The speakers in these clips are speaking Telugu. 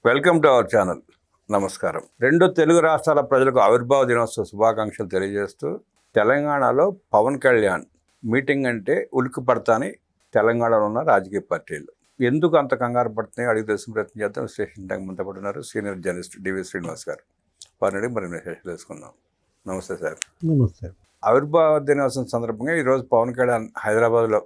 Welcome to our channel. నమస్కారం. రెండు తెలుగు రాష్ట్రాల ప్రజలకు ఆవిర్భావ దినోత్సవ శుభాకాంక్షలు తెలియజేస్తూ తెలంగాణలో పవన్ కళ్యాణ్ మీటింగ్ అంటే ఉలిక్కి పడతాని తెలంగాణలో ఉన్న రాజకీయ పార్టీలు ఎందుకు అంత కంగారు పడుతున్నాయో అడిగి తెలుసుకునే ప్రయత్నం చేద్దాం. విశ్లేషణ టైం అంతా పడుతున్నారు సీనియర్ జర్నలిస్ట్ డివి శ్రీనివాస్ గారు. వారిని అడిగి మరి విశ్లేషణ తెలుసుకుందాం. నమస్తే సార్. నమస్తే. ఆవిర్భావ దినోత్సవం సందర్భంగా ఈరోజు పవన్ కళ్యాణ్ హైదరాబాద్లో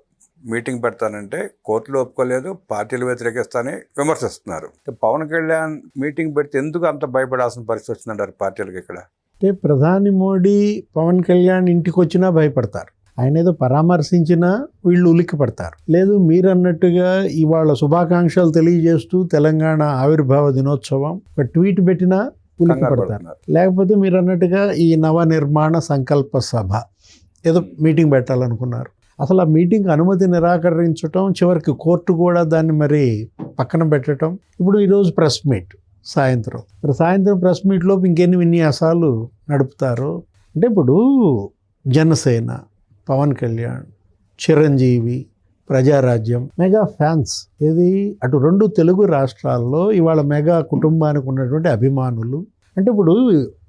మీటింగ్ పెడతానంటే కోర్టులో ఒప్పుకోలేదు, పార్టీలు వ్యతిరేకిస్తానని విమర్శిస్తున్నారు. పవన్ కళ్యాణ్ మీటింగ్ పెడితే ఎందుకు అంత భయపడాల్సిన పరిస్థితి వచ్చిందంటారు పార్టీలకు? ఇక్కడ అంటే ప్రధాని మోడీ పవన్ కళ్యాణ్ ఇంటికి వచ్చినా భయపడతారు, ఆయన ఏదో పరామర్శించినా వీళ్ళు ఉలిక్కి పడతారు. లేదు మీరు అన్నట్టుగా ఇవాళ శుభాకాంక్షలు తెలియజేస్తూ తెలంగాణ ఆవిర్భావ దినోత్సవం ఒక ట్వీట్ పెట్టినా ఉలిక్కి పడతారు. లేకపోతే మీరు అన్నట్టుగా ఈ నవ నిర్మాణ సంకల్ప సభ ఏదో మీటింగ్ పెట్టాలనుకున్నారు, అసలు ఆ మీటింగ్ అనుమతి నిరాకరించడం, చివరికి కోర్టు కూడా దాన్ని మరి పక్కన పెట్టడం. ఇప్పుడు ఈరోజు ప్రెస్ మీట్ సాయంత్రం ప్రెస్ మీట్లోపు ఇంకెన్ని విన్యాసాలు నడుపుతారు. అంటే ఇప్పుడు జనసేన, పవన్ కళ్యాణ్, చిరంజీవి, ప్రజారాజ్యం మెగా ఫ్యాన్స్. ఇది అటు రెండు తెలుగు రాష్ట్రాల్లో ఇవాళ మెగా కుటుంబానికి ఉన్నటువంటి అభిమానులు. అంటే ఇప్పుడు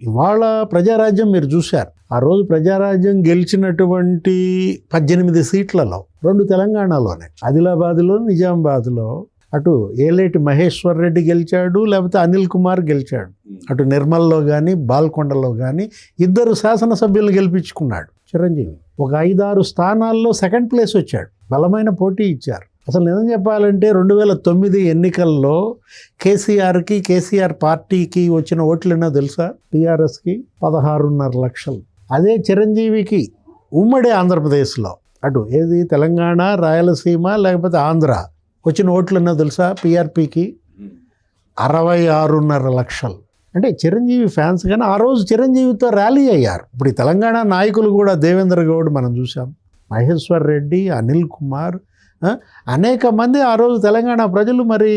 ఇవాళ ప్రజారాజ్యం మీరు చూశారు, ఆ రోజు ప్రజారాజ్యం గెలిచినటువంటి 18 సీట్లలో 2 తెలంగాణలోనే, ఆదిలాబాద్లో, నిజామాబాద్లో. అటు ఏలేటి మహేశ్వర్ రెడ్డి గెలిచాడు, లేకపోతే అనిల్ కుమార్ గెలిచాడు. అటు నిర్మల్లో కానీ బాల్కొండలో కానీ 2 శాసనసభ్యులు గెలిపించుకున్నాడు చిరంజీవి. ఒక 5-6 స్థానాల్లో సెకండ్ ప్లేస్ వచ్చాడు, బలమైన పోటీ ఇచ్చారు. అసలు నిజం చెప్పాలంటే 2009 ఎన్నికల్లో కేసీఆర్ పార్టీకి వచ్చిన ఓట్లన్నా తెలుసా? టీఆర్ఎస్కి 16.5 లక్షలు. అదే చిరంజీవికి ఉమ్మడి ఆంధ్రప్రదేశ్లో అటు ఏది తెలంగాణ, రాయలసీమ లేకపోతే ఆంధ్ర వచ్చిన ఓట్లన్నా తెలుసా? పీఆర్పీకి 66.5 లక్షలు. అంటే చిరంజీవి ఫ్యాన్స్ కానీ ఆ రోజు చిరంజీవితో ర్యాలీ అయ్యారు. ఇప్పుడు ఈ తెలంగాణ నాయకులు కూడా దేవేంద్ర గౌడ్ మనం చూసాం, మహేశ్వర్ రెడ్డి, అనిల్ కుమార్, అనేక మంది ఆ రోజు తెలంగాణ ప్రజలు మరి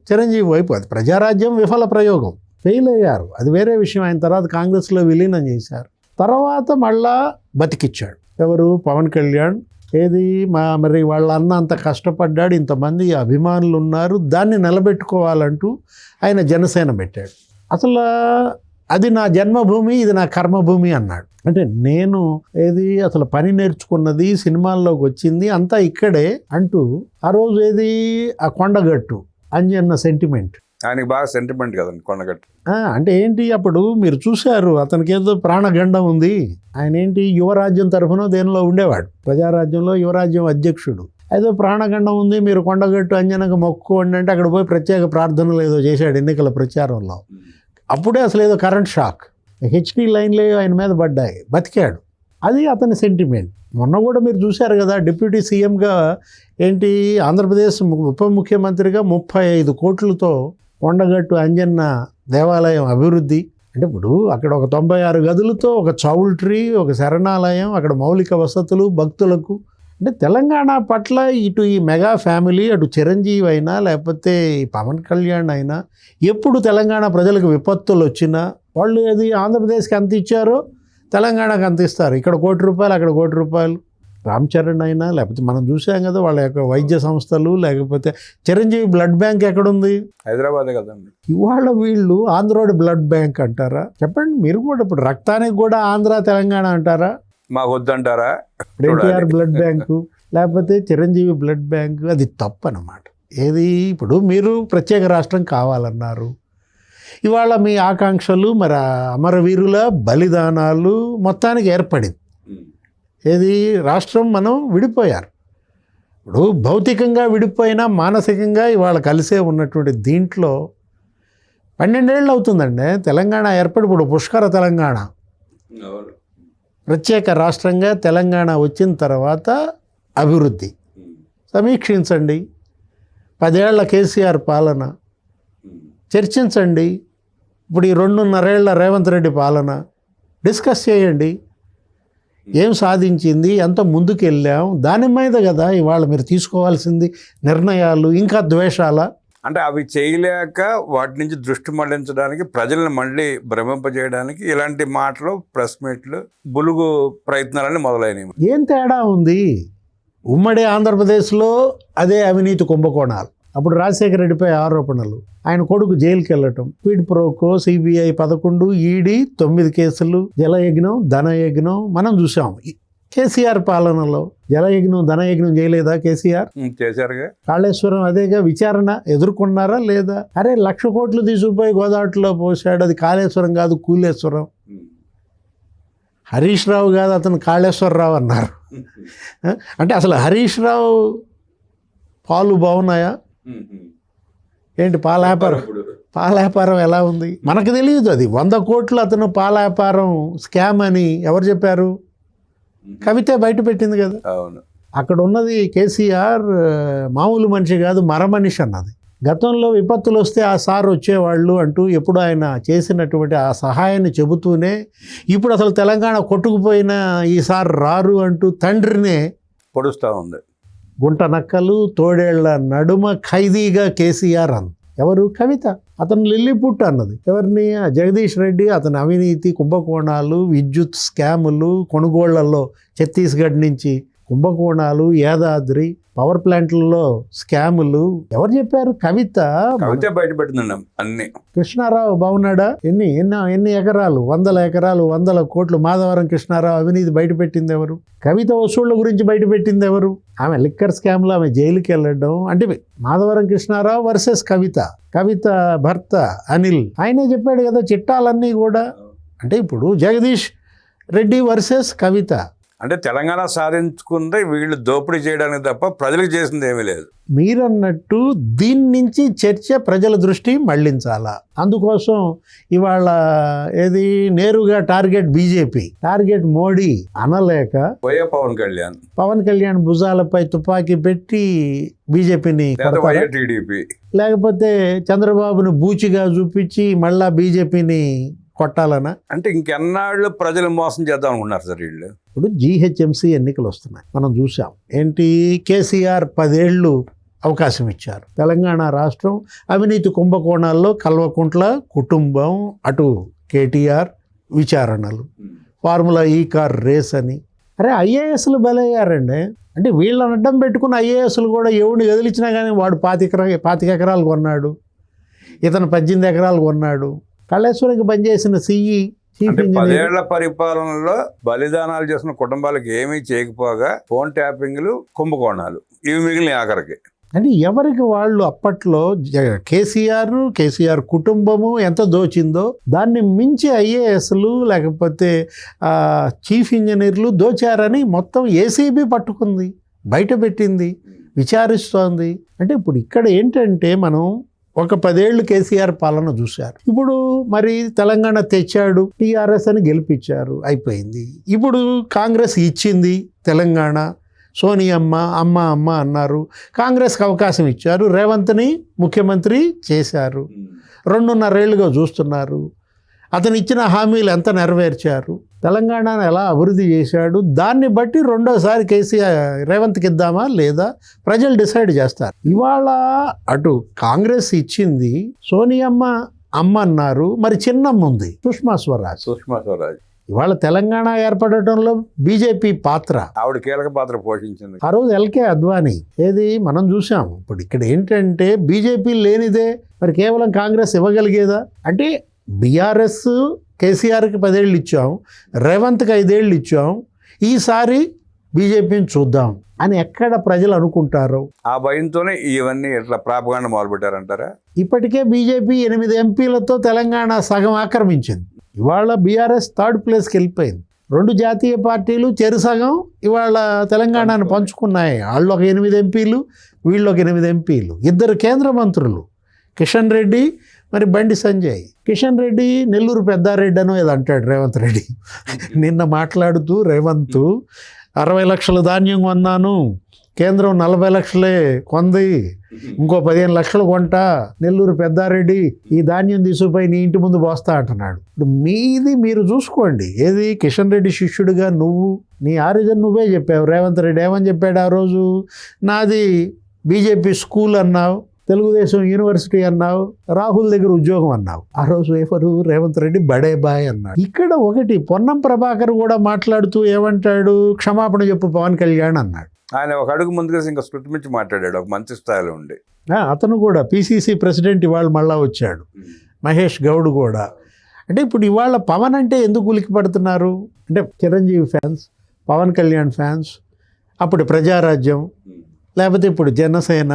చిరంజీవి వైపు. అది ప్రజారాజ్యం విఫల ప్రయోగం, ఫెయిల్ అయ్యారు, అది వేరే విషయం. ఆయన తర్వాత కాంగ్రెస్లో విలీనం చేశారు, తర్వాత మళ్ళా బతికిచ్చాడు ఎవరు? పవన్ కళ్యాణ్. ఏది మరి వాళ్ళ అన్న అంత కష్టపడ్డాడు, ఇంతమంది అభిమానులు ఉన్నారు, దాన్ని నిలబెట్టుకోవాలంటూ ఆయన జనసేన పెట్టాడు. అసలు అది నా జన్మభూమి, ఇది నా కర్మభూమి అన్నాడు. అంటే నేను ఏది అసలు పని నేర్చుకున్నది, సినిమాల్లోకి వచ్చింది అంతా ఇక్కడే అంటూ ఆ రోజు ఏది ఆ కొండగట్టు అంజన్న సెంటిమెంట్, ఆయనకి బాగా సెంటిమెంట్ కదండి కొండగట్టు. అంటే ఏంటి, అప్పుడు మీరు చూశారు అతనికి ఏదో ప్రాణగండం ఉంది. ఆయన ఏంటి యువరాజ్యం తరఫున దేనిలో ఉండేవాడు, ప్రజారాజ్యంలో యువరాజ్యం అధ్యక్షుడు. ఏదో ప్రాణగండం ఉంది, మీరు కొండగట్టు అంజనకు మొక్కుకోండి అంటే అక్కడ పోయి ప్రత్యేక ప్రార్థనలు ఏదో చేశాడు ఎన్నికల ప్రచారంలో. అప్పుడే అసలు ఏదో కరెంట్ షాక్, హెచ్డి లైన్లే ఆయన మీద పడ్డాయి, బతికాడు. అది అతని సెంటిమెంట్. మొన్న కూడా మీరు చూశారు కదా, డిప్యూటీ సీఎంగా ఏంటి ఆంధ్రప్రదేశ్ ఉప ముఖ్యమంత్రిగా 35 కోట్లతో కొండగట్టు అంజన్న దేవాలయం అభివృద్ధి. అంటే ఇప్పుడు అక్కడ ఒక 96 గదులతో ఒక చౌల్ట్రీ, ఒక శరణాలయం, అక్కడ మౌలిక వసతులు భక్తులకు. అంటే తెలంగాణ పట్ల ఇటు ఈ మెగా ఫ్యామిలీ, అటు చిరంజీవి అయినా లేకపోతే పవన్ కళ్యాణ్ అయినా, ఎప్పుడు తెలంగాణ ప్రజలకు విపత్తులు వచ్చినా వాళ్ళు అది ఆంధ్రప్రదేశ్కి ఎంత ఇచ్చారో తెలంగాణకు అంత ఇస్తారు. ఇక్కడ ₹1 అక్కడ ₹1. రామ్ చరణ్ అయినా లేకపోతే మనం చూసాం కదా వాళ్ళ యొక్క వైద్య సంస్థలు, లేకపోతే చిరంజీవి బ్లడ్ బ్యాంక్ ఎక్కడుంది? హైదరాబాదే కదండి. ఇవాళ వీళ్ళు ఆంధ్రోడ్ బ్లడ్ బ్యాంక్ అంటారా? చెప్పండి మీరు కూడా. ఇప్పుడు రక్తానికి కూడా ఆంధ్ర తెలంగాణ అంటారా? మాకు వద్దంటారా? ఎన్టీఆర్ బ్లడ్ బ్యాంకు లేకపోతే చిరంజీవి బ్లడ్ బ్యాంకు, అది తప్పనమాట. ఏది ఇప్పుడు మీరు ప్రత్యేక రాష్ట్రం కావాలన్నారు, ఇవాళ మీ ఆకాంక్షలు మరి అమరవీరుల బలిదానాలు మొత్తానికి ఏర్పడింది. ఏది రాష్ట్రం మనం విడిపోయారు. ఇప్పుడు భౌతికంగా విడిపోయినా మానసికంగా ఇవాళ కలిసే ఉన్నటువంటి దీంట్లో 12 ఏళ్ళు అవుతుందండి తెలంగాణ ఏర్పడి. ఇప్పుడు పుష్కర తెలంగాణ ప్రత్యేక రాష్ట్రంగా తెలంగాణ వచ్చిన తర్వాత అభివృద్ధి సమీక్షించండి. 10 ఏళ్ల కేసీఆర్ పాలన చర్చించండి. ఇప్పుడు ఈ 2.5 ఏళ్ల రేవంత్ రెడ్డి పాలన డిస్కస్ చేయండి. ఏం సాధించింది, ఎంత ముందుకు వెళ్ళాం, దాని మీద కదా ఇవాళ మీరు తీసుకోవాల్సింది నిర్ణయాలు. ఇంకా ద్వేషాల అంటే అవి చేయలేక వాటి నుంచి దృష్టి మళ్లించడానికి, ప్రజలను మళ్ళీ భ్రమింపజేయడానికి ఇలాంటి మాటలు, ప్రెస్ మీట్లు, బులుగు ప్రయత్నాలన్నీ మొదలైనవి. ఏం తేడా ఉంది? ఉమ్మడి ఆంధ్రప్రదేశ్లో అదే అవినీతి కుంభకోణాలు, అప్పుడు రాజశేఖర రెడ్డిపై ఆరోపణలు, ఆయన కొడుకు జైలుకి వెళ్ళటం, క్విడ్ ప్రోకో, సిబిఐ 11, ఈడీ 9 కేసులు, జలయజ్ఞం, ధనయజ్ఞం మనం చూసాం. కేసీఆర్ పాలనలో జలయజ్ఞం, ధనయజ్ఞం చేయలేదా కేసీఆర్? చేశారుగా. కాళేశ్వరం అదేగా విచారణ ఎదుర్కొన్నారా లేదా? అరే 1,00,000 కోట్లు తీసుకుపోయి గోదావరిలో పోసాడు, అది కాళేశ్వరం కాదు కూలేశ్వరం. హరీష్ రావు కాదు అతను కాళేశ్వరరావు అన్నారు. అంటే అసలు హరీష్ రావు పాలు బాగున్నాయా ఏంటి? పాల వ్యాపారం ఎలా ఉంది మనకు తెలియదు. అది 100 కోట్లు అతను పాల వ్యాపారం స్కామ్ అని ఎవరు చెప్పారు? కవితే బయట పెట్టింది కదా. అవును. అక్కడ ఉన్నది కేసీఆర్ మామూలు మనిషి కాదు, మరమనిషి అన్నది. గతంలో విపత్తులు వస్తే ఆ సార్ వచ్చేవాళ్ళు అంటూ ఎప్పుడు ఆయన చేసినటువంటి ఆ సహాయాన్ని చెబుతూనే, ఇప్పుడు అసలు తెలంగాణ కొట్టుకుపోయిన ఈసారి రారు అంటూ తండ్రినే పొడుస్తూ ఉంది. గుంట నక్కలు తోడేళ్ల నడుమ ఖైదీగా కేసీఆర్ అంది. ఎవరు? కవిత. అతను లిల్లీపుట్ అన్నది ఎవరిని? జగదీష్ రెడ్డి. అతని అవినీతి, కుంభకోణాలు, విద్యుత్ స్కాములు, కొనుగోళ్లలో ఛత్తీస్గఢ్ నుంచి కుంభకోణాలు, యాదాద్రి పవర్ ప్లాంట్లలో స్కాములు ఎవరు చెప్పారు? కవిత బయటపెట్టిందండి అన్ని. కృష్ణారావు బాగున్నాడా? ఎన్ని ఎకరాలు, 100 ఎకరాలు, 100 కోట్లు మాధవరం కృష్ణారావు అవినీతి బయటపెట్టింది ఎవరు? కవిత వసూళ్ల గురించి బయటపెట్టింది ఎవరు? ఆమె లిక్కర్ స్కామ్లో ఆమె జైలుకి వెళ్ళడం. అంటే మాధవరం కృష్ణారావు వర్సెస్ కవిత. కవిత భర్త అనిల్ ఆయనే చెప్పాడు కదా చిట్టాలన్నీ కూడా. అంటే ఇప్పుడు జగదీష్ రెడ్డి వర్సెస్ కవిత. అంటే తెలంగాణ సాధించుకుందే వీళ్ళు దోపిడీ చేయడానికి తప్ప ప్రజలకు చేసింది ఏమీ లేదు. మీరన్నట్టు దీని నుంచి చర్చ ప్రజల దృష్టి మళ్లించాలా. అందుకోసం ఇవాళ నేరుగా టార్గెట్ బీజేపీ, టార్గెట్ మోడీ అనలేక పవన్ కళ్యాణ్ భుజాలపై తుపాకీ పెట్టి బీజేపీని టీడీపీ, లేకపోతే చంద్రబాబును బూచిగా చూపించి మళ్ళా బీజేపీని కొట్టాలనా? అంటే ఇంకెన్నాళ్ళు ప్రజలు మోసం చేద్దాం అనుకున్నారు సార్ వీళ్ళు. ఇప్పుడు జీహెచ్ఎంసీ ఎన్నికలు వస్తున్నాయి, మనం చూసాం. ఏంటి? కేసీఆర్ 10 ఏళ్ళు అవకాశం ఇచ్చారు. తెలంగాణ రాష్ట్రం అవినీతి కుంభకోణాల్లో కల్వకుంట్ల కుటుంబం, అటు కేటీఆర్ విచారణలు, ఫార్ములా ఈ కార్ రేస్ అని. అరే ఐఏఎస్లు బలయ్యారండి. అంటే వీళ్ళని అడ్డం పెట్టుకున్న ఐఏఎస్లు కూడా ఎవరిని వదిలించినా కానీ వాడు 25 ఎకరాలు కొన్నాడు, ఇతను 18 ఎకరాలు కొన్నాడు. కాళేశ్వరంకి పనిచేసిన సిఈ, చీఫ్ ఇంజనీర్. 10 ఏళ్ల పరిపాలనలో బలిదానాలు చేసిన కుటుంబాలకు ఏమీ చేయకపోగా ఫోన్ ట్యాపింగ్లు, కుంభకోణాలు ఇవి మిగిలిన ఆఖరికి. అంటే ఎవరికి వాళ్ళు అప్పట్లో కేసీఆర్ కుటుంబము ఎంత దోచిందో దాన్ని మించి ఐఏఎస్లు లేకపోతే చీఫ్ ఇంజనీర్లు దోచారని మొత్తం ఏసీబీ పట్టుకుంది, బయట పెట్టింది, విచారిస్తోంది. అంటే ఇప్పుడు ఇక్కడ ఏంటంటే మనం ఒక 10 ఏళ్ళు కేసీఆర్ పాలన చూశారు. ఇప్పుడు మరి తెలంగాణ తెచ్చాడు, టీఆర్ఎస్ అని గెలిపించారు, అయిపోయింది. ఇప్పుడు కాంగ్రెస్ ఇచ్చింది తెలంగాణ, సోనియమ్మ అమ్మ అన్నారు, కాంగ్రెస్కి అవకాశం ఇచ్చారు, రేవంత్ని ముఖ్యమంత్రి చేశారు. 2.5 ఏళ్ళుగా చూస్తున్నారు. అతను ఇచ్చిన హామీలు ఎంత నెరవేర్చారు, తెలంగాణను ఎలా అభివృద్ధి చేశాడు, దాన్ని బట్టి రెండోసారి రేవంత్కి ఇద్దామా లేదా ప్రజలు డిసైడ్ చేస్తారు. ఇవాళ అటు కాంగ్రెస్ ఇచ్చింది, సోనియమ్మ అమ్మ అన్నారు, మరి చిన్నమ్మ ఉంది సుష్మా స్వరాజ్. ఇవాళ తెలంగాణ ఏర్పడటంలో బీజేపీ పాత్ర, ఆవిడ కీలక పాత్ర పోషించింది. ఆ రోజు ఎల్కే అద్వానీ మనం చూసాం. ఇప్పుడు ఇక్కడ ఏంటంటే బీజేపీ లేనిదే మరి కేవలం కాంగ్రెస్ ఇవ్వగలిగేదా? అంటే బీఆర్ఎస్ కేసీఆర్కి 10 ఏళ్ళు ఇచ్చాం, రేవంత్కి 5 ఏళ్ళు ఇచ్చాం, ఈసారి బీజేపీని చూద్దాం అని ఎక్కడ ప్రజలు అనుకుంటారో ఆ భయంతోనే ఇవన్నీ ఇట్లా ప్రాపగాండా మొదలుపెట్టారంటారా? ఇప్పటికే బీజేపీ 8 ఎంపీలతో తెలంగాణ సగం ఆక్రమించింది. ఇవాళ బీఆర్ఎస్ 3rd ప్లేస్కి వెళ్ళిపోయింది. 2 జాతీయ పార్టీలు చెరుసగం ఇవాళ తెలంగాణను పంచుకున్నాయి. వాళ్ళు ఒక 8 ఎంపీలు, వీళ్ళు ఒక 8 ఎంపీలు, 2 కేంద్ర మంత్రులు, కిషన్ రెడ్డి మరి బండి సంజయ్. కిషన్ రెడ్డి నెల్లూరు పెద్దారెడ్డి అనో ఏదో అంటాడు రేవంత్ రెడ్డి. నిన్న మాట్లాడుతూ రేవంత్ 60 లక్షల ధాన్యం కొన్నాను, కేంద్రం 40 లక్షలే కొంది, ఇంకో 15 లక్షలు కొంటా, నెల్లూరు పెద్దారెడ్డి ఈ ధాన్యం తీసుకుపోయి నీ ఇంటి ముందు పోస్తా అంటున్నాడు. ఇప్పుడు మీరు చూసుకోండి. కిషన్ రెడ్డి శిష్యుడిగా నువ్వు నీ ఆరిజన్ నువ్వే చెప్పావు. రేవంత్ రెడ్డి ఏమని చెప్పాడు ఆ రోజు? నాది బీజేపీ స్కూల్ అన్నావు, తెలుగుదేశం యూనివర్సిటీ అన్నావు, రాహుల్ దగ్గర ఉద్యోగం అన్నావు. ఆ రోజు రేవంత్ రెడ్డి బడే బాయ్ అన్నాడు. ఇక్కడ ఒకటి పొన్నం ప్రభాకర్ కూడా మాట్లాడుతూ ఏమంటాడు? క్షమాపణ చెప్పు పవన్ కళ్యాణ్ అన్నాడు. ఆయన ఒక అడుగు ముందుకేసి ఇంకా స్కృతి మించి మాట్లాడాడు ఒక మంచి స్థాయిలో ఉండి. అతను కూడా పిసిసి ప్రెసిడెంట్ ఇవాళ మళ్ళా వచ్చాడు, మహేష్ గౌడ్ కూడా. అంటే ఇప్పుడు ఇవాళ పవన్ అంటే ఎందుకు ఉలికి పడుతున్నారు అంటే చిరంజీవి ఫ్యాన్స్, పవన్ కళ్యాణ్ ఫ్యాన్స్, అప్పుడు ప్రజారాజ్యం, లేకపోతే ఇప్పుడు జనసేన.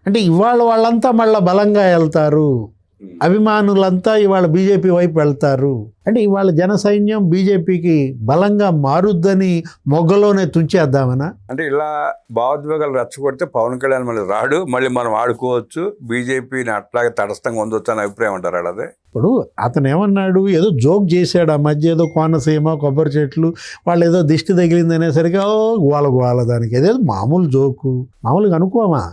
అంటే ఇవాళ వాళ్ళంతా మళ్ళీ బలంగా వెళ్తారు, అభిమానులంతా ఇవాళ బీజేపీ వైపు వెళ్తారు. అంటే ఇవాళ జన సైన్యం బీజేపీకి బలంగా మారుద్దని మొగ్గలోనే తుంచేద్దామనా? అంటే ఇలా భావోద్వేగాలు రెచ్చగొడితే పవన్ కళ్యాణ్ మళ్ళీ రాడు, మళ్ళీ మనం ఆడుకోవచ్చు, బీజేపీని అట్లాగే తటస్థంగా ఉండొచ్చు అని అభిప్రాయం అంటారు అదే. ఇప్పుడు అతను ఏమన్నాడు, ఏదో జోక్ చేశాడు ఆ మధ్య, ఏదో కోనసీమ కొబ్బరి చెట్లు వాళ్ళు ఏదో దిష్టి తగిలింది అనేసరికి గోల దానికి ఏదో మామూలు జోకు, మామూలుగా అనుకోమా,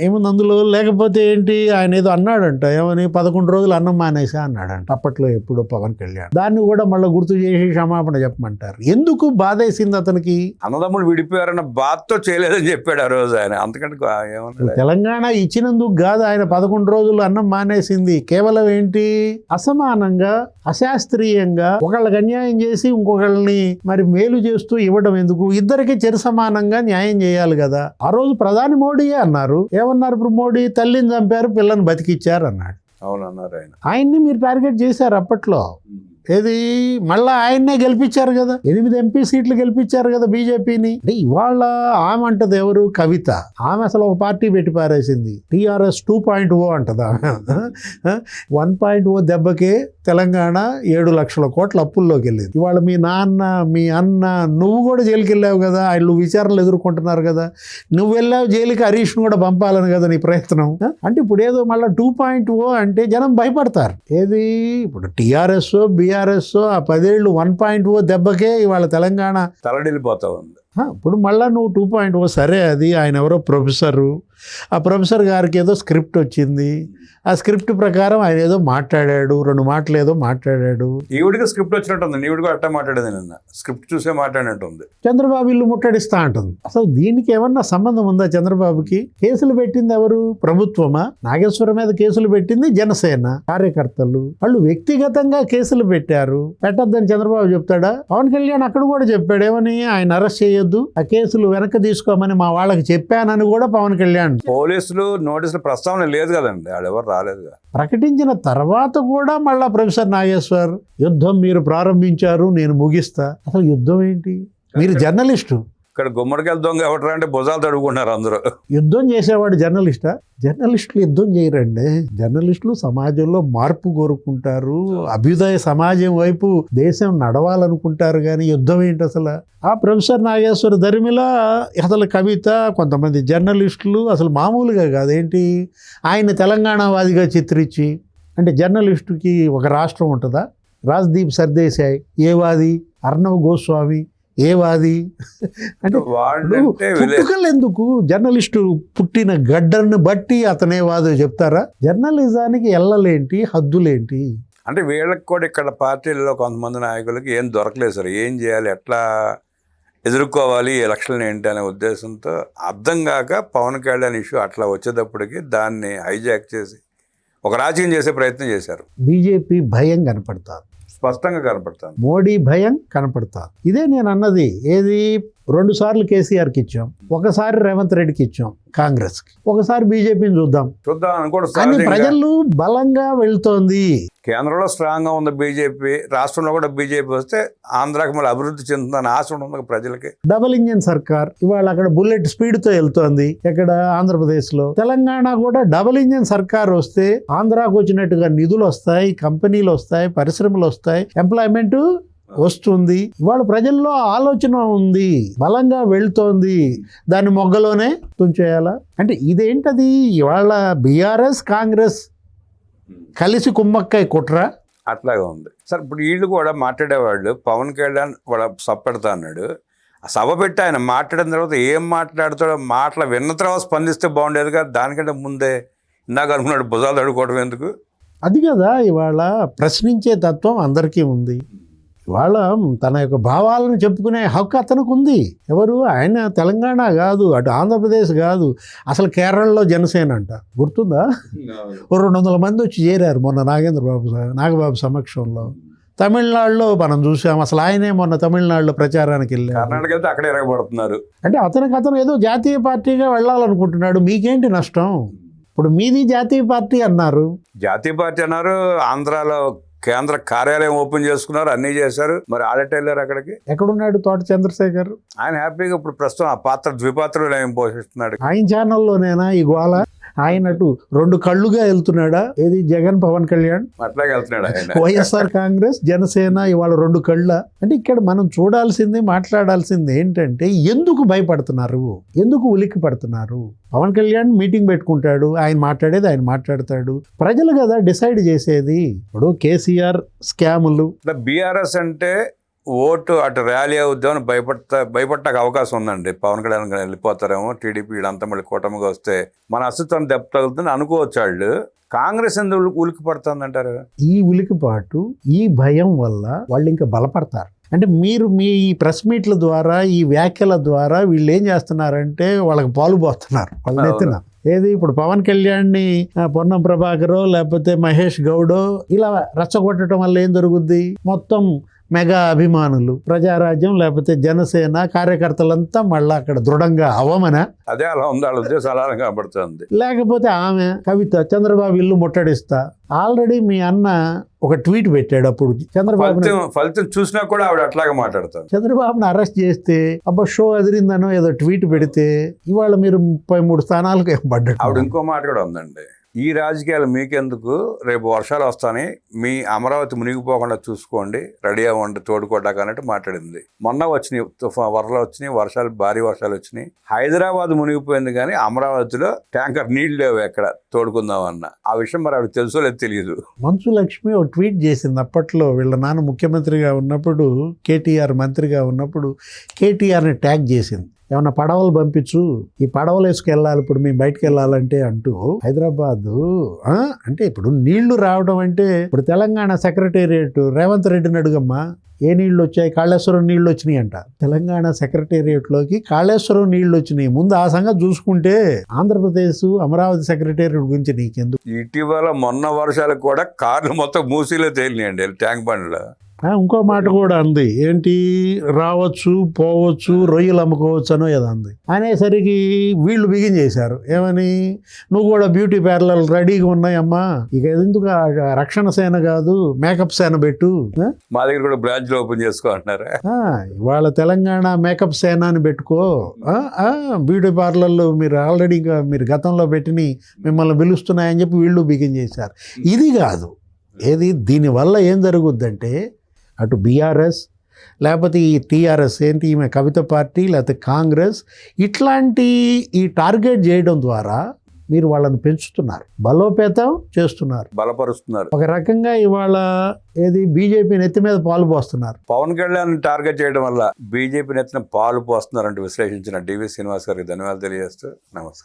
ఏముంది అందులో. లేకపోతే ఏంటి, ఆయన ఏదో అన్నాడంట, ఏమని 11 రోజులు అన్నం మానేసా అన్నాడంట అప్పట్లో, ఎప్పుడో పవన్ కళ్యాణ్. దాన్ని కూడా మళ్ళీ గుర్తు చేసి క్షమాపణ చెప్పమంటారు. ఎందుకు బాధేసింది అతనికి? అన్నదమ్ములు విడిపోయారన్న బాధతో చేయలేదని చెప్పాడు ఆ రోజు ఆయన. అంతకంటే ఏమన్నా తెలంగాణ ఇచ్చినందుకు కాదు ఆయన 11 రోజులు అన్నం మానేసింది, కేవలం ఏంటి, అసమానంగా అశాస్త్రీయంగా ఒకళ్ళకి అన్యాయం చేసి ఇంకొకళ్ళని మరి మేలు చేస్తూ ఇవ్వడం ఎందుకు? ఇద్దరికి సమానంగా న్యాయం చేయాలి కదా. ఆ రోజు ప్రధాని మోడీయే అన్నారు. ఏమన్నారు ఇప్పుడు మోడీ? తల్లిని చంపారు, పిల్లని బతికిచ్చారు అన్నాడు. అవునన్నారు ఆయన. ఆయన్ని మీరు టార్గెట్ చేశారు అప్పట్లో. ఏది మళ్ళా ఆయన్నే గెలిపించారు కదా, 8 ఎంపీ సీట్లు గెలిపించారు కదా బీజేపీని. అంటే ఇవాళ ఆమె అంటది ఎవరు? కవిత. ఆమె అసలు ఒక పార్టీ పెట్టి పారేసింది, టీఆర్ఎస్ 2.0 అంటది ఆమె. 1.0 దెబ్బకే తెలంగాణ 7 లక్షల కోట్ల అప్పుల్లోకి వెళ్ళింది. ఇవాళ మీ నాన్న, మీ అన్న, నువ్వు కూడా జైలుకి వెళ్ళావు కదా, వాళ్ళు విచారణలు ఎదుర్కొంటున్నారు కదా. నువ్వు వెళ్ళావు జైలుకి, హరీష్ను కూడా పంపాలని కదా నీ ప్రయత్నం. అంటే ఇప్పుడు ఏదో మళ్ళీ 2.0 అంటే జనం భయపడతారు. ఏది ఇప్పుడు టీఆర్ఎస్ బీఆర్ఎస్ ఆ 10 ఏళ్ళు 1.0 దెబ్బకే ఇవాళ తెలంగాణ తలడిల్లిపోతా ఉంది. ఇప్పుడు మళ్ళీ నువ్వు 2.0 సరే, అది ఆయన ఎవరో ప్రొఫెసరు, ఆ ప్రొఫెసర్ గారికి ఏదో స్క్రిప్ట్ వచ్చింది, ఆ స్క్రిప్ట్ ప్రకారం ఆయన ఏదో మాట్లాడాడు, 2 మాటలు ఏదో మాట్లాడాడు. ఈవిడికి స్క్రిప్ట్ వచ్చినట్టుంది, ఈవిడికి అట్టా మాట్లాడేది, నిన్న స్క్రిప్ట్ చూసే మాట్లాడినట్టుంది. చంద్రబాబు ఇల్లు ముట్టడిస్తా అంటుంది. అసలు దీనికి ఏమన్నా సంబంధం ఉందా చంద్రబాబుకి? కేసులు పెట్టింది ఎవరు? ప్రభుత్వమా? నాగేశ్వరం మీద కేసులు పెట్టింది జనసేన కార్యకర్తలు. వాళ్ళు వ్యక్తిగతంగా కేసులు పెట్టారు, పెట్టొద్దని చంద్రబాబు చెప్తాడా? పవన్ కళ్యాణ్ అక్కడ కూడా చెప్పాడు, ఏమని? ఆయన అరెస్ట్ చేయొద్దు, ఆ కేసులు వెనక్కి తీసుకోమని మా వాళ్ళకి చెప్పానని కూడా పవన్ కళ్యాణ్. పోలీసులు నోటీసులు ప్రస్తావన లేదు కదండి, వాళ్ళెవరు రాలేదుగా. ప్రకటించిన తర్వాత కూడా మళ్ళా ప్రొఫెసర్ నాగేశ్వర్, యుద్ధం మీరు ప్రారంభించారు, నేను ముగిస్తా. అసలు యుద్ధం ఏంటి? మీరు జర్నలిస్టు. ఇక్కడ గుమ్మడికాయల దొంగ ఎవరు అంటే భుజాలు తడుగుకుంటున్నారు అందరూ. యుద్ధం చేసేవాడు జర్నలిస్టా? జర్నలిస్టులు యుద్ధం చేయరండి. జర్నలిస్టులు సమాజంలో మార్పు కోరుకుంటారు, అభ్యుదయ సమాజం వైపు దేశం నడవాలనుకుంటారు. కానీ యుద్ధం ఏంటి అసలు? ఆ ప్రొఫెసర్ నాగేశ్వర ధర్మిల, అసలు కవిత, కొంతమంది జర్నలిస్టులు అసలు మామూలుగా కాదేంటి, ఆయన తెలంగాణవాదిగా చిత్రించి. అంటే జర్నలిస్టుకి ఒక రాష్ట్రం ఉంటుందా? రాజ్దీప్ సర్దేశాయ్ ఏ వాది? అర్ణవ్ గోస్వామి ఏ వాది? అంటే పుట్టుకలు ఎందుకు? జర్నలిస్టు పుట్టిన గడ్డను బట్టి అతనే వాదో చెప్తారా? జర్నలిజానికి ఎల్లలేంటి, హద్దులేంటి? అంటే వీళ్ళకి కూడా ఇక్కడ పార్టీలలో కొంతమంది నాయకులకి ఏం దొరకలేదు సార్, ఏం చేయాలి, ఎట్లా ఎదుర్కోవాలి, ఎలక్షన్లు ఏంటి అనే ఉద్దేశంతో అర్థం కాక పవన్ కళ్యాణ్ ఇష్యూ అట్లా వచ్చేటప్పటికి దాన్ని హైజాక్ చేసి ఒక రాజకీయం చేసే ప్రయత్నం చేశారు. బీజేపీ భయం కనపడతారు, స్పష్టంగా కనపడతాను. మోడీ భయం కనపడతారు. ఇదే నేను అన్నది. ఏది 2 సార్లు కేసీఆర్కి ఇచ్చాం, ఒకసారి రేవంత్ రెడ్డికి ఇచ్చాం కాంగ్రెస్కి, ఒకసారి బీజేపీని చూద్దాం అని ప్రజలు బలంగా వెళ్తోంది. కేంద్రంలో స్ట్రాంగ్ గా ఉంది బీజేపీ, రాష్ట్రంలో కూడా బీజేపీ వస్తే ఆంధ్రాకి మళ్ళీ అభివృద్ధి చెందుతుందని ఆశ ఉంటుంది ప్రజలకి. డబుల్ ఇంజిన్ సర్కార్ ఇవాళ అక్కడ బుల్లెట్ స్పీడ్ తో వెళ్తోంది. ఎక్కడ? ఆంధ్రప్రదేశ్ లో. తెలంగాణ కూడా డబుల్ ఇంజిన్ సర్కార్ వస్తే ఆంధ్రాకు వచ్చినట్టుగా నిధులు వస్తాయి, కంపెనీలు వస్తాయి, పరిశ్రమలు వస్తాయి, ఎంప్లాయ్మెంట్ వస్తుంది. ఇవాళ ప్రజల్లో ఆలోచన ఉంది, బలంగా వెళ్తోంది, దాన్ని మొగ్గలోనే తుంచేయాలా? అంటే ఇదేంటది? ఇవాళ బీఆర్ఎస్ కాంగ్రెస్ కలిసి కుమ్మక్కై కుట్ర అట్లాగే ఉంది సార్. ఇప్పుడు వీళ్ళు కూడా మాట్లాడేవాళ్ళు, పవన్ కళ్యాణ్ వాళ్ళ సప్పెడతా అన్నాడు, ఆ సభ పెట్టి ఆయన మాట్లాడిన తర్వాత ఏం మాట్లాడుతాడో మాటలు విన్న తర్వాత స్పందిస్తే బాగుండేది కదా. దానికంటే ముందే ఇందాక అనుకున్నాడు భుజాలు తడుకోవడం ఎందుకు? అది కదా, ఇవాళ ప్రశ్నించే తత్వం అందరికీ ఉంది. ఇవాళ తన యొక్క భావాలను చెప్పుకునే హక్కు అతనికి ఉంది. ఎవరు? ఆయన తెలంగాణ కాదు, అటు ఆంధ్రప్రదేశ్ కాదు, అసలు కేరళలో జనసేన అంట, గుర్తుందా? 200 మంది వచ్చి చేరారు మొన్న నాగబాబు సమక్షంలో. తమిళనాడులో మనం చూసాం, అసలు ఆయనే మొన్న తమిళనాడులో ప్రచారానికి వెళ్ళారు. కర్ణాటక వెళ్తే అక్కడే ఎరగబడుతున్నారు. అంటే అతను ఏదో జాతీయ పార్టీగా వెళ్ళాలనుకుంటున్నాడు, మీకేంటి నష్టం? ఇప్పుడు మీది జాతీయ పార్టీ అన్నారు. జాతీయ పార్టీ అన్నారు, ఆంధ్రాలో కేంద్ర కార్యాలయం ఓపెన్ చేసుకున్నారు, అన్నీ చేశారు. మరి ఆడట వెళ్ళారు అక్కడికి. ఎక్కడున్నాడు తోట చంద్రశేఖర్? ఆయన హ్యాపీగా ఇప్పుడు ప్రస్తుతం ఆ పాత్ర ద్విపాత్రలు ఏం పోషిస్తున్నాడు. ఆయన ఛానల్లోనేనా ఈ గోళ? ఆయన అటు 2 కళ్ళుగా వెళ్తున్నాడా? ఏది జగన్ పవన్ కళ్యాణ్ అట్లాగే వెళ్తున్నాడు ఆయన. వైఎస్ఆర్ కాంగ్రెస్ జనసేన ఇవాళ 2 కళ్ళ. అంటే ఇక్కడ మనం చూడాల్సింది, మాట్లాడాల్సింది ఏంటంటే ఎందుకు భయపడుతున్నారు, ఎందుకు ఉలిక్కి పడుతున్నారు? పవన్ కళ్యాణ్ మీటింగ్ పెట్టుకుంటాడు, ఆయన మాట్లాడేది ఆయన మాట్లాడతాడు, ప్రజలు కదా డిసైడ్ చేసేది. ఇప్పుడు కేసీఆర్ స్కాములు, బీఆర్ఎస్ అంటే ఓటు అటు ర్యాలీ అవుద్దామని భయపడటానికి అవకాశం ఉందండి. పవన్ కళ్యాణ్ గారు వెళ్ళిపోతారేమో, టీడీపీ వీళ్ళంతా మళ్ళీ కూటమిగా వస్తే మన అస్తిత్వం దెబ్బ తగులుతుంది అనుకోవచ్చు. వాళ్ళు కాంగ్రెస్ ఎందుకు ఉలికి పడుతుంది? ఈ ఉలికిపాటు, ఈ భయం వల్ల వాళ్ళు ఇంకా బలపడతారు. అంటే మీరు మీ ప్రెస్ మీట్ల ద్వారా, ఈ వ్యాఖ్యల ద్వారా వీళ్ళు ఏం చేస్తున్నారంటే వాళ్ళకి పాలు పోస్తున్నారు వాళ్ళ ఎత్తున. ఏది ఇప్పుడు పవన్ కళ్యాణ్ని పొన్నం ప్రభాకరో లేకపోతే మహేష్ గౌడో ఇలా రెచ్చగొట్టడం వల్ల ఏం జరుగుద్ది? మొత్తం మెగా అభిమానులు, ప్రజారాజ్యం లేకపోతే జనసేన కార్యకర్తలంతా మళ్ళీ అక్కడ దృఢంగా అవ్వమనా? అదే అలా ఉంది, వాళ్ళ ఉద్దేశం అలా కనబడుతుంది. లేకపోతే ఆమె కవిత చంద్రబాబు ఇల్లు ముట్టడిస్తా, ఆల్రెడీ మీ అన్న ఒక ట్వీట్ పెట్టాడు. అప్పుడు చంద్రబాబు ఫలితం చూసినా కూడా ఆవిడ అట్లాగే మాట్లాడతారు. చంద్రబాబుని అరెస్ట్ చేస్తే అబ్బా షో అదిరిందనో ఏదో ట్వీట్ పెడితే ఇవాళ మీరు 33 స్థానాలకు పడ్డాడు. ఆవిడ ఇంకో మాట కూడా ఉందండి, ఈ రాజకీయాలు మీకెందుకు, రేపు వర్షాలు వస్తాయని మీ అమరావతి మునిగిపోకుండా చూసుకోండి, రెడీ అవ్వండి తోడుకోవడానికి అన్నట్టు మాట్లాడింది. మొన్న వచ్చినాయి వరదలు వచ్చినాయి, భారీ వర్షాలు వచ్చినాయి. హైదరాబాద్ మునిగిపోయింది కానీ అమరావతిలో ట్యాంకర్ నీళ్ళు లేవు ఎక్కడ తోడుకుందామన్న. ఆ విషయం మరి ఆవిడ తెలుసో లేదు తెలియదు. మంచు లక్ష్మి ఒక ట్వీట్ చేసింది అప్పట్లో, వీళ్ళ నాన్న ముఖ్యమంత్రిగా ఉన్నప్పుడు, కేటీఆర్ మంత్రిగా ఉన్నప్పుడు కేటీఆర్ని ట్యాగ్ చేసింది. ఏమన్నా పడవలు పంపించు, ఈ పడవలు వేసుకెళ్ళాలి ఇప్పుడు మేము బయటకు వెళ్ళాలంటే అంటూ. హైదరాబాదు అంటే ఇప్పుడు నీళ్లు రావడం అంటే, ఇప్పుడు తెలంగాణ సెక్రటేరియట్ రేవంత్ రెడ్డిని అడుగమ్మా, ఏ నీళ్లు వచ్చాయి? కాళేశ్వరం నీళ్లు వచ్చినాయి అంట. తెలంగాణ సెక్రటేరియట్లోకి కాళేశ్వరం నీళ్లు వచ్చినాయి. ముందు ఆ సంగతి చూసుకుంటే ఆంధ్రప్రదేశ్ అమరావతి సెక్రటేరియట్ గురించి నీకెందుకు? ఇటీవల మొన్న వర్షాలకు కూడా కార్లు మొత్తం మూసీలో తేలినాయండి ట్యాంక్ బండ్లో. ఇంకో మాట కూడా అంది, ఏంటి రావచ్చు పోవచ్చు రొయ్యలు అమ్ముకోవచ్చు అనో ఏదో అంది. అనేసరికి వీళ్ళు బిగిన్ చేశారు ఏమని, నువ్వు కూడా బ్యూటీ పార్లర్ రెడీగా ఉన్నాయమ్మా, ఇక ఎందుకు రక్షణ సేన కాదు మేకప్ సేన పెట్టు, మా దగ్గర కూడా బ్రాంచ్లు ఓపెన్ చేసుకో అంటున్నారు. ఇవాళ తెలంగాణ మేకప్ సేన అని పెట్టుకో, బ్యూటీ పార్లర్లు మీరు ఆల్రెడీ మీరు గతంలో పెట్టిని మిమ్మల్ని పిలుస్తున్నాయని చెప్పి వీళ్ళు బిగిన్ చేశారు. ఇది కాదు ఏది, దీనివల్ల ఏం జరుగుద్దంటే అటు బీఆర్ఎస్ లేకపోతే ఈ టీఆర్ఎస్ ఏంటి ఈమె కవిత పార్టీ లేకపోతే కాంగ్రెస్ ఇట్లాంటి ఈ టార్గెట్ చేయడం ద్వారా మీరు వాళ్ళని పెంచుతున్నారు, బలోపేతం చేస్తున్నారు, బలపరుస్తున్నారు. ఒక రకంగా ఇవాళ ఏది బీజేపీ నెత్తి మీద పాలు పోస్తున్నారు. పవన్ కళ్యాణ్ టార్గెట్ చేయడం వల్ల బీజేపీ నెత్తిన పాలు పోస్తున్నారంటూ విశ్లేషించిన డివి శ్రీనివాస్ గారికి ధన్యవాదాలు తెలియజేస్తూ నమస్కారం.